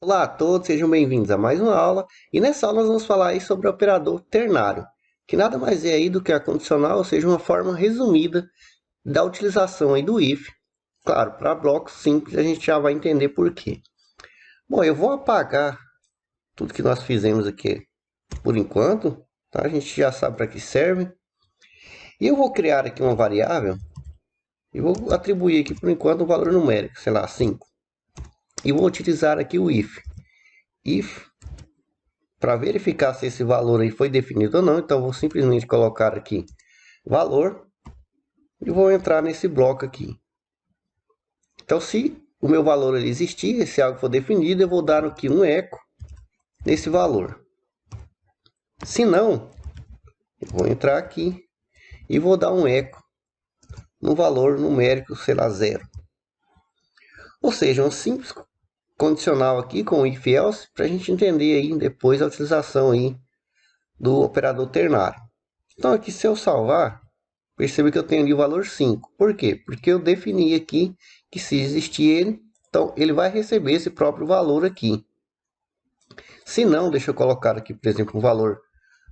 Olá a todos, sejam bem-vindos a mais uma aula. E nessa aula nós vamos falar aí sobre o operador ternário, que nada mais é aí do que a condicional, ou seja, uma forma resumida da utilização aí do if. Claro, para blocos simples a gente já vai entender por quê. Bom, eu vou apagar tudo que nós fizemos aqui por enquanto, tá? A gente já sabe para que serve. E eu vou criar aqui uma variável e vou atribuir aqui por enquanto um valor numérico, sei lá, 5. E vou utilizar aqui o if. If para verificar se esse valor aí foi definido ou não, então vou simplesmente colocar aqui valor e vou entrar nesse bloco aqui. Então, se o meu valor ele existir, se algo for definido, eu vou dar aqui um eco nesse valor. Se não, eu vou entrar aqui e vou dar um eco no valor numérico, sei lá, 0. Ou seja, um simples condicional aqui com if else para a gente entender aí depois a utilização aí do operador ternário. Então aqui, se eu salvar, perceba que eu tenho ali o valor 5. Por quê? Porque eu defini aqui que se existir ele, então ele vai receber esse próprio valor aqui. Se não, deixa eu colocar aqui, por exemplo, um valor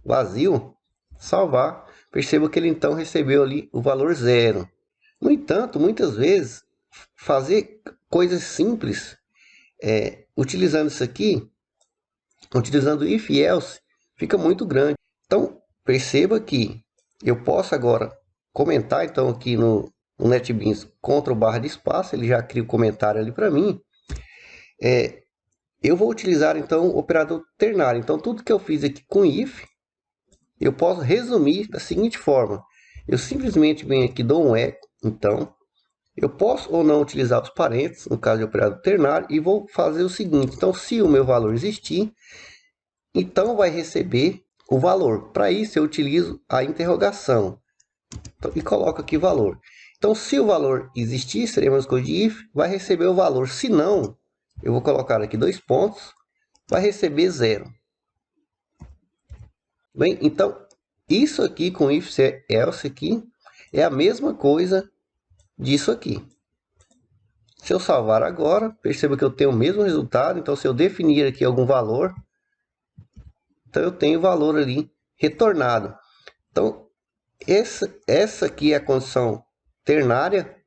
vazio, salvar, perceba que ele então recebeu ali o valor 0. No entanto, muitas vezes, fazer coisas simples, utilizando isso aqui, utilizando if else, fica muito grande. Então, perceba que eu posso agora comentar então aqui no NetBeans Ctrl barra de espaço, ele já cria o comentário ali para mim. Eu vou utilizar então o operador ternário. Então, tudo que eu fiz aqui com if, eu posso resumir da seguinte forma. Eu simplesmente venho aqui, dou um eco, então, eu posso ou não utilizar os parênteses, no caso de operador ternário, e vou fazer o seguinte. Então, se o meu valor existir, então vai receber o valor. Para isso, eu utilizo a interrogação. Então, e coloco aqui valor. Então, se o valor existir, seria uma coisa de if, vai receber o valor. Se não, eu vou colocar aqui 2 pontos, vai receber 0. Bem, então, isso aqui com if else aqui é a mesma coisa disso aqui. Se eu salvar agora, perceba que eu tenho o mesmo resultado. Então, se eu definir aqui algum valor, então eu tenho o valor ali retornado. Então, essa aqui é a condição ternária,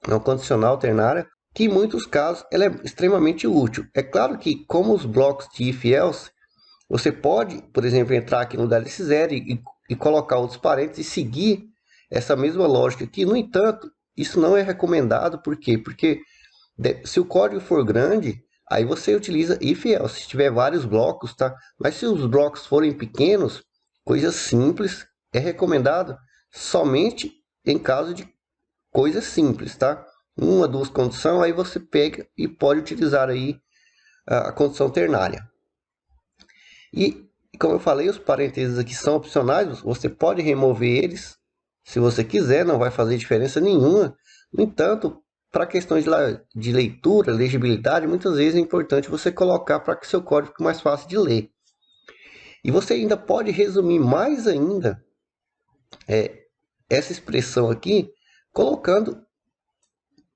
não condicional ternária, que em muitos casos ela é extremamente útil. É claro que, como os blocos de if else, você pode, por exemplo, entrar aqui no desse 0 e colocar outros parênteses e seguir essa mesma lógica aqui. No entanto, isso não é recomendado. Por quê? Porque se o código for grande, aí você utiliza if else, se tiver vários blocos, tá? Mas se os blocos forem pequenos, coisas simples, é recomendado somente em caso de coisas simples, tá? Uma, duas condições, aí você pega e pode utilizar aí a condição ternária. E, como eu falei, os parênteses aqui são opcionais, você pode remover eles se você quiser, não vai fazer diferença nenhuma. No entanto, para questões de leitura, legibilidade, muitas vezes é importante você colocar para que seu código fique mais fácil de ler. E você ainda pode resumir mais ainda essa expressão aqui, colocando,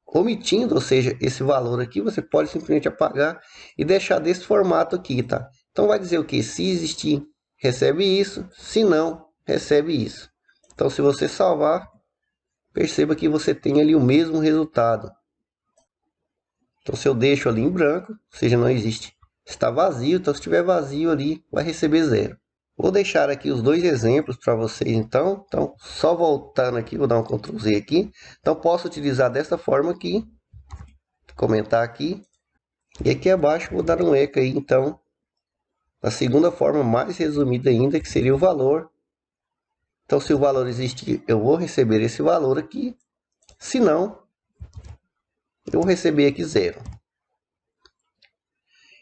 omitindo, ou seja, esse valor aqui, você pode simplesmente apagar e deixar desse formato aqui, tá? Então vai dizer o que? Se existir, recebe isso, se não, recebe isso. Então, se você salvar, perceba que você tem ali o mesmo resultado. Então, se eu deixo ali em branco, ou seja, não existe, está vazio. Então, se estiver vazio ali, vai receber 0. Vou deixar aqui os dois exemplos para vocês, então. Então, só voltando aqui, vou dar um Ctrl Z aqui. Então, posso utilizar dessa forma aqui, comentar aqui. E aqui abaixo, vou dar um eco aí, então, a segunda forma mais resumida ainda, que seria o valor. Então, se o valor existir, eu vou receber esse valor aqui. Se não, eu vou receber aqui 0.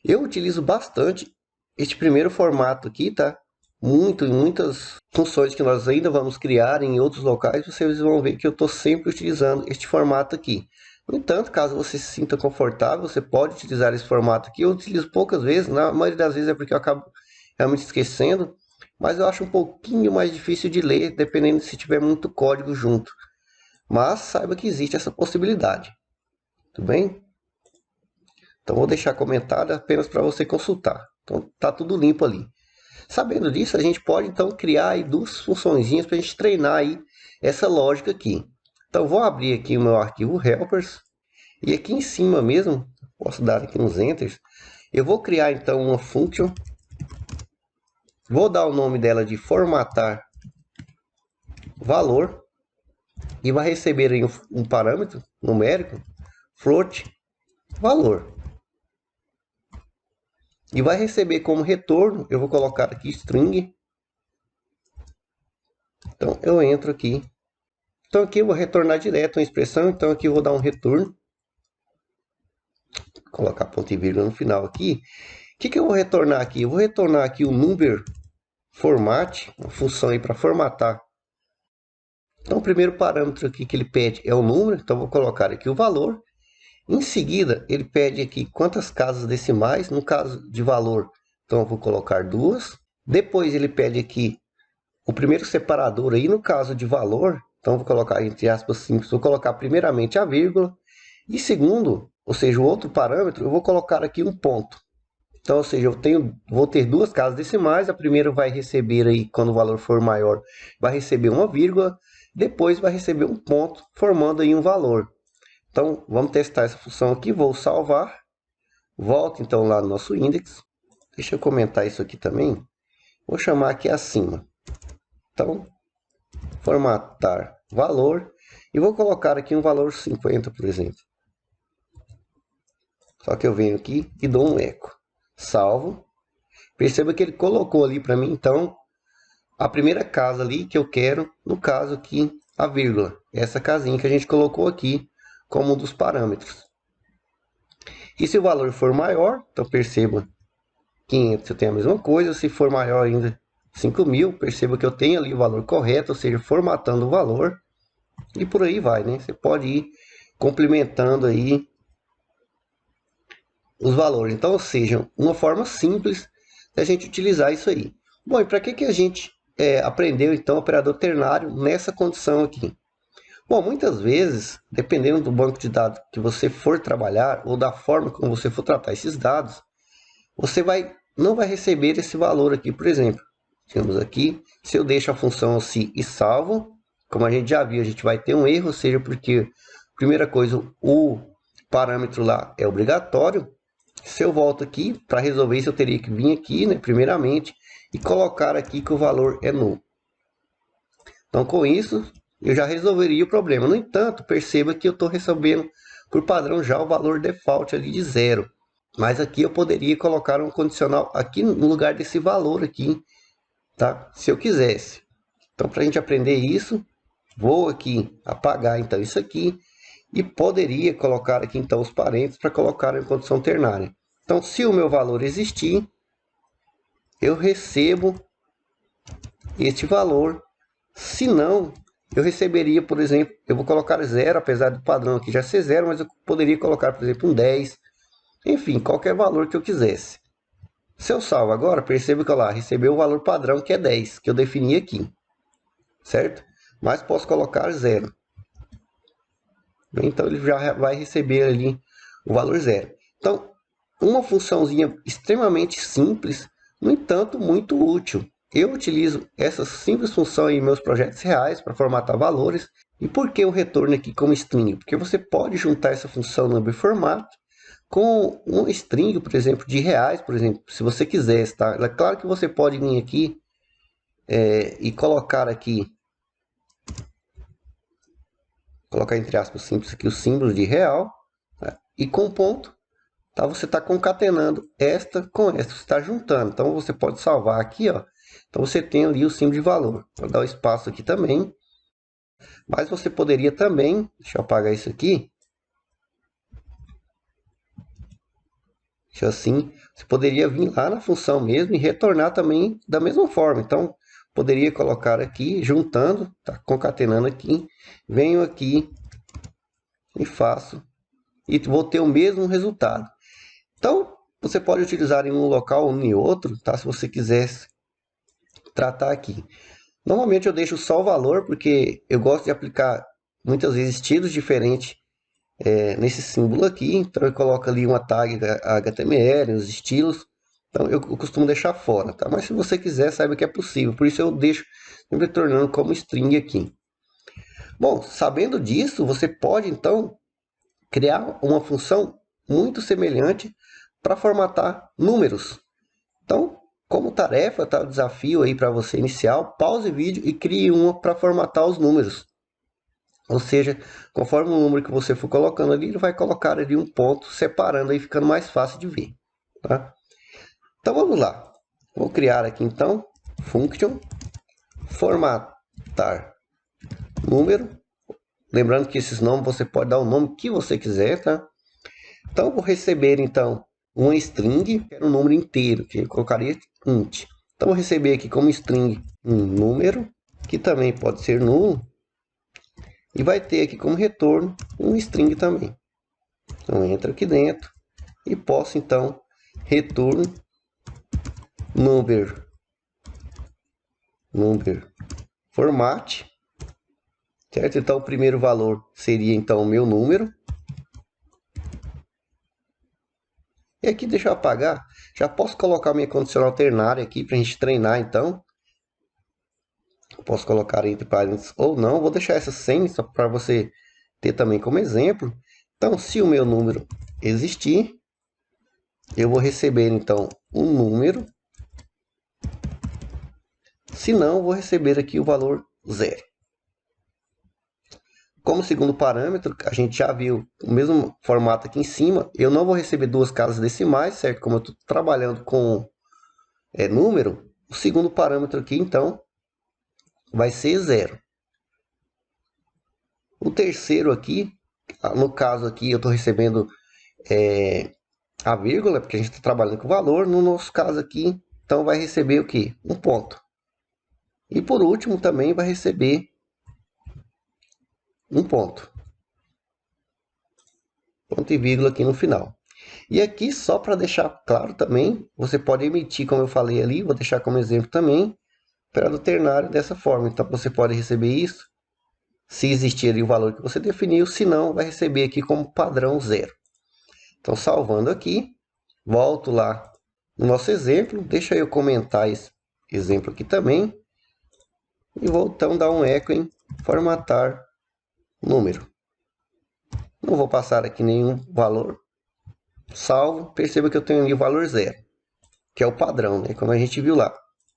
Eu utilizo bastante este primeiro formato aqui, tá? Em muitas funções que nós ainda vamos criar em outros locais, vocês vão ver que eu estou sempre utilizando este formato aqui. No entanto, caso você se sinta confortável, você pode utilizar esse formato aqui. Eu utilizo poucas vezes, na maioria das vezes é porque eu acabo realmente esquecendo, mas eu acho um pouquinho mais difícil de ler, dependendo se tiver muito código junto. Mas saiba que existe essa possibilidade. Tudo bem? Então vou deixar comentado apenas para você consultar. Então tá tudo limpo ali. Sabendo disso, a gente pode então criar aí duas funçõezinhas para a gente treinar aí essa lógica aqui. Então vou abrir aqui o meu arquivo helpers e aqui em cima mesmo, posso dar aqui uns enters, eu vou criar então uma function, vou dar o nome dela de formatar valor e vai receber aí um parâmetro numérico float valor. E vai receber como retorno, eu vou colocar aqui string. Então eu entro aqui. Então aqui eu vou retornar direto a expressão, então aqui eu vou dar um return. Colocar ponto e vírgula no final aqui. O que eu vou retornar aqui? Eu vou retornar aqui o number format, uma função aí para formatar. Então o primeiro parâmetro aqui que ele pede é o número, então eu vou colocar aqui o valor. Em seguida, ele pede aqui quantas casas decimais, no caso de valor, então eu vou colocar 2. Depois ele pede aqui o primeiro separador aí, no caso de valor, então eu vou colocar entre aspas simples, vou colocar primeiramente a vírgula. E segundo, ou seja, o outro parâmetro, eu vou colocar aqui um ponto. Então, ou seja, vou ter duas casas decimais, a primeira vai receber aí, quando o valor for maior, vai receber uma vírgula, depois vai receber um ponto, formando aí um valor. Então, vamos testar essa função aqui, vou salvar, volto então lá no nosso index, deixa eu comentar isso aqui também, vou chamar aqui acima. Então, formatar valor, e vou colocar aqui um valor 50, por exemplo. Só que eu venho aqui e dou um eco, salvo, perceba que ele colocou ali para mim, então, a primeira casa ali que eu quero, no caso aqui, a vírgula, essa casinha que a gente colocou aqui, como um dos parâmetros. E se o valor for maior, então perceba 500 eu tenho a mesma coisa, se for maior ainda 5.000, perceba que eu tenho ali o valor correto, ou seja, formatando o valor, e por aí vai, né? Você pode ir complementando aí os valores. Então, ou seja, uma forma simples da gente utilizar isso aí. Bom, e para que a gente aprendeu então o operador ternário nessa condição aqui? Bom, muitas vezes, dependendo do banco de dados que você for trabalhar ou da forma como você for tratar esses dados, você não vai receber esse valor aqui, por exemplo. Temos aqui, se eu deixo a função assim e salvo, como a gente já viu, a gente vai ter um erro, ou seja, porque, primeira coisa, o parâmetro lá é obrigatório. Se eu volto aqui, para resolver isso, eu teria que vir aqui, né, primeiramente, e colocar aqui que o valor é nulo. Então, com isso, eu já resolveria o problema. No entanto, perceba que eu estou recebendo, por padrão, já o valor default ali de 0. Mas aqui eu poderia colocar um condicional aqui no lugar desse valor aqui, tá? Se eu quisesse. Então, para a gente aprender isso, vou aqui apagar então isso aqui e poderia colocar aqui então os parênteses para colocar em condição ternária. Então, se o meu valor existir, eu recebo este valor. Se não, eu receberia, por exemplo, eu vou colocar 0, apesar do padrão aqui já ser 0, mas eu poderia colocar, por exemplo, um 10. Enfim, qualquer valor que eu quisesse. Se eu salvo agora, perceba que lá recebeu o valor padrão que é 10, que eu defini aqui, certo? Mas posso colocar 0. Então ele já vai receber ali o valor 0. Então, uma funçãozinha extremamente simples, no entanto muito útil. Eu utilizo essa simples função em meus projetos reais para formatar valores. E por que o retorno aqui como string? Porque você pode juntar essa função number format com um string, por exemplo, de reais, por exemplo, se você quisesse, tá? É claro que você pode vir aqui e colocar aqui, colocar entre aspas simples aqui o símbolo de real, tá? E com ponto, tá? Você está concatenando esta com esta, você está juntando. Então você pode salvar aqui, ó. Então você tem ali o símbolo de valor. Vou dar o espaço aqui também. Mas você poderia também, deixa eu apagar isso aqui. Assim, você poderia vir lá na função mesmo e retornar também da mesma forma. Então, poderia colocar aqui, juntando, tá? Concatenando aqui, venho aqui e faço, e vou ter o mesmo resultado. Então, você pode utilizar em um local ou em outro, tá? Se você quisesse tratar aqui. Normalmente eu deixo só o valor, porque eu gosto de aplicar muitas vezes estilos diferentes nesse símbolo aqui. Então eu coloco ali uma tag HTML, os estilos. Então eu costumo deixar fora, tá? Mas se você quiser, saiba que é possível. Por isso eu deixo sempre tornando como string aqui. Bom, sabendo disso, você pode então criar uma função muito semelhante para formatar números. Então, como tarefa, tá o desafio aí para você inicial, pause o vídeo e crie uma para formatar os números. Ou seja, conforme o número que você for colocando ali, ele vai colocar ali um ponto separando aí, ficando mais fácil de ver, tá? Então vamos lá. Vou criar aqui então function formatar número. Lembrando que esses nomes você pode dar o nome que você quiser, tá? Então vou receber então uma string, que era um número inteiro, que eu colocaria int. Então vou receber aqui como string um número, que também pode ser nulo, e vai ter aqui como retorno um string também. Então entro aqui dentro e posso então retorno number format, certo? Então o primeiro valor seria então o meu número. E aqui deixa eu apagar, já posso colocar minha condicional ternária aqui para a gente treinar então. Posso colocar entre parênteses ou não, vou deixar essa sem, só para você ter também como exemplo. Então se o meu número existir, eu vou receber então um número. Se não, vou receber aqui o valor 0. Como segundo parâmetro, a gente já viu o mesmo formato aqui em cima. Eu não vou receber duas casas decimais, certo? Como eu estou trabalhando com número, o segundo parâmetro aqui, então, vai ser 0. O terceiro aqui, no caso aqui, eu estou recebendo a vírgula, porque a gente está trabalhando com valor. No nosso caso aqui, então, vai receber o quê? Um ponto. E por último, também vai receber um ponto. Ponto e vírgula aqui no final. E aqui, só para deixar claro também, você pode emitir, como eu falei ali, vou deixar como exemplo também, operador ternário dessa forma. Então, você pode receber isso, se existir ali o valor que você definiu, se não, vai receber aqui como padrão 0. Então, salvando aqui, volto lá no nosso exemplo, deixa eu comentar esse exemplo aqui também, e vou então dar um eco em formatar número. Não vou passar aqui nenhum valor. Salvo, perceba que eu tenho ali o valor 0, que é o padrão, né? Como a gente viu lá.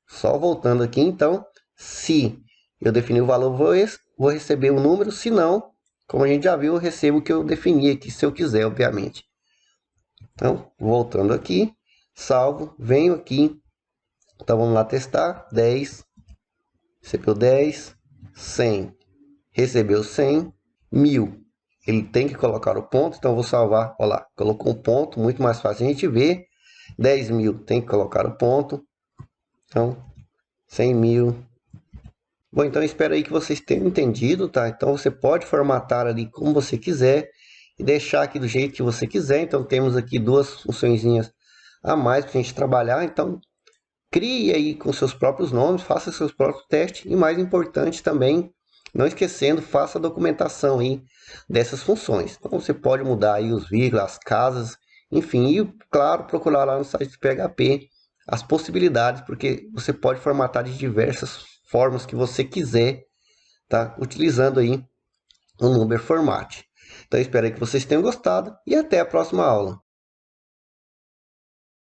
Só voltando aqui, então, se eu definir o valor, vou receber o número. Se não, como a gente já viu, eu recebo o que eu defini aqui, se eu quiser, obviamente. Então, voltando aqui, salvo, venho aqui. Então, vamos lá testar. 10, recebeu 10, 100, recebeu 100, 1000. Ele tem que colocar o ponto, então eu vou salvar. Olha lá, colocou um ponto, muito mais fácil a gente ver. 10.000 tem que colocar o ponto. Então, 100.000. Bom, então espero aí que vocês tenham entendido, tá? Então você pode formatar ali como você quiser e deixar aqui do jeito que você quiser. Então temos aqui duas funçõezinhas a mais para a gente trabalhar. Então crie aí com seus próprios nomes, faça seus próprios testes e, mais importante também, não esquecendo, faça a documentação aí dessas funções. Então você pode mudar aí os vírgulas, as casas, enfim, e claro, procurar lá no site do PHP as possibilidades, porque você pode formatar de diversas formas que você quiser, tá? Utilizando aí o Number Format. Então espero que vocês tenham gostado e até a próxima aula.